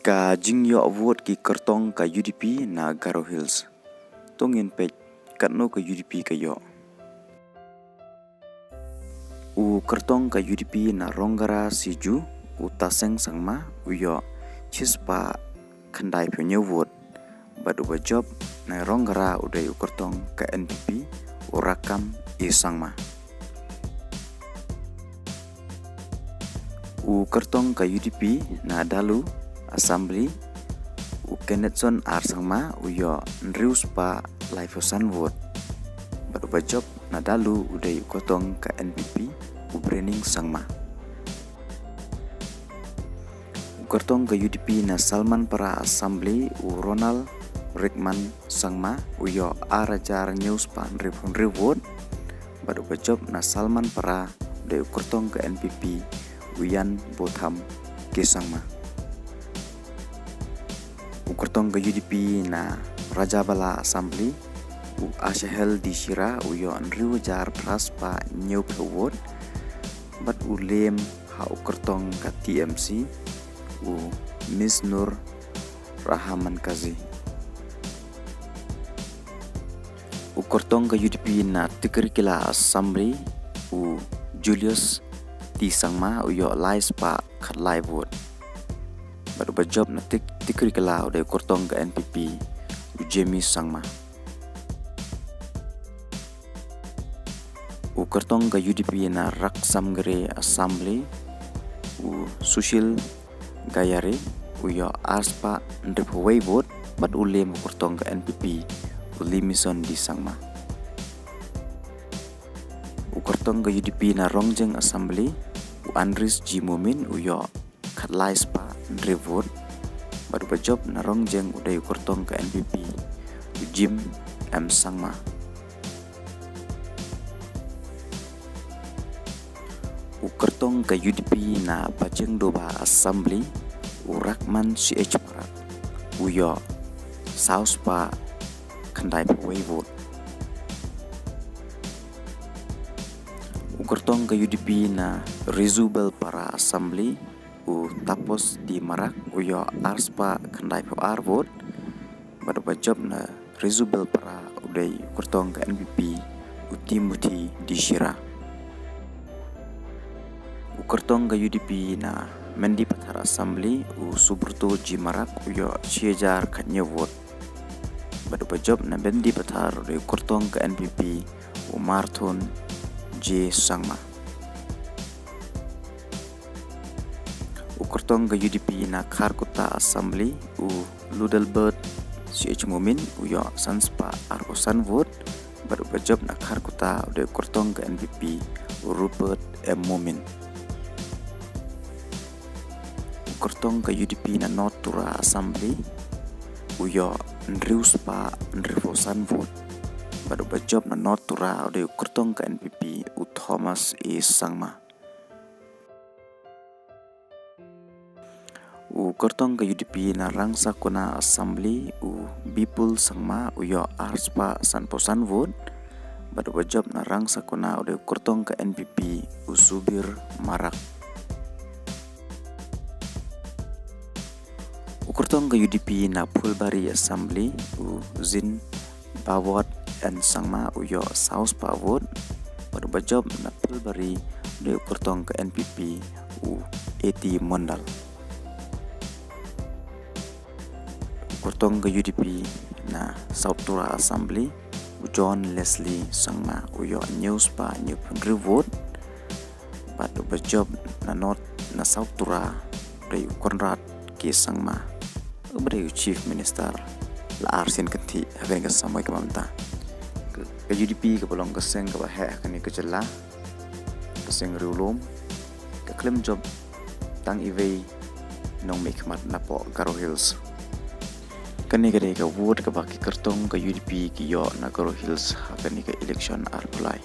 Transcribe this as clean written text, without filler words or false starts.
Ka jingyo vote ki kertong ka UDP na Garo Hills. Tongin pej katno ka UDP ka yo. U kertong ka UDP na Ronggara siju u taseng sangma u yo chispa khandai pyo vote. Badu ba job na Ronggara udai u kertong ka NPP u rakam i sangma. U kertong ka UDP na dalu assembly u Kennethson ar sangma u yo nrius pa laifosan vote. Badu ba job na dalu udai u kertong ka NPP u branding sangma. U kertong ka UDP na Salman para assembly u Ronald Rickman sangma u yo arajar news pa nriu vote. Badu ba job na Salman para udai u kertong ka NPP Uyan Botham Kesangma. U kertong ke UDP na Rajabala Assembly u Ashahel di Shira u yo nriu jar praspa nyeu pewot bat u lem ha u kertong ka TMC u Miss Nur Rahman Kazi. U kertong ke UDP na Tikrikila Assembly u Julius di sangma u yo lais pa khat lai vote. Badu ba job na tikri kala udah kortong ke NPP u Jamie sangma. U kortong ke UDP na Raksam Gere Assembly u Sushil Gayare u yo arspa ndrip way vote bat u lem kortong ke NPP u Limison di sangma. U kortong ke UDP na Rongjeng Assembly u Andris G Mumin u yo khatlais pa ndrip vote. Badu ba job na Rongjeng udah u kortong ke NPP u Jim M Sangma. U kortong ke UDP na Bajeng Doba Assembly u Rakman CH Parat u yo saus pa khandai way vote. U kertong ke UDP na Rizubel para Assembly u Tapos di Marak u yo arspa khandai ar vote. Badu ba job na Rizubel para udai kertong ke NPP u Timothy di Shira. U kertong ke UDP na Mendi Pathar Assembly u Subrto Ji Marak u yo ciejar khatnya vote. Badu ba job na Mendi Pathar udai kertong ke NPP u Marthon J Sangma. U kertong ke UDP na Kharkota Assembly u Ludelbert CH Mumin u yo sanspa arkosan vote. Badu ba job na Kharkota udah kertong ke NPP u Rupert M Mumin. U kertong ke UDP na North Tura Assembly u yo nrius pa nrifosan vote. Badu ba job na North Tura udah kertong ke NPP u Thomas E Sangma. U kertong ke UDP na Rangsa Kona Assembly u Bipul Sangma u yo arspa sanposan vote. Badu ba job na Rangsa Kona udah kertong ke NPP u Subir Marak. U kertong ke UDP na Phulbari Assembly u Zin Bawat and Sangma u yo saus pa vote. Badu ba job na Phulbari udah kertong ke NPP u Eti Mondal. U kertong ke UDP na South Tura Assembly u John Leslie Sangma u yo news pa new penri vote. Badu ba job na North na South Tura udah Konrad K Sangma udah Chief Minister la arsin kanti hagan ka samai ka mamta. Ke UDP ke bolong keseng ke bahaya kani ke jela keseng riulum ke klaim job tang iwei nong mikmat napo Garo Hills. Kani ke vote ke baki kertong ke UDP ki yo na Garo Hills kani ke election ar pulai.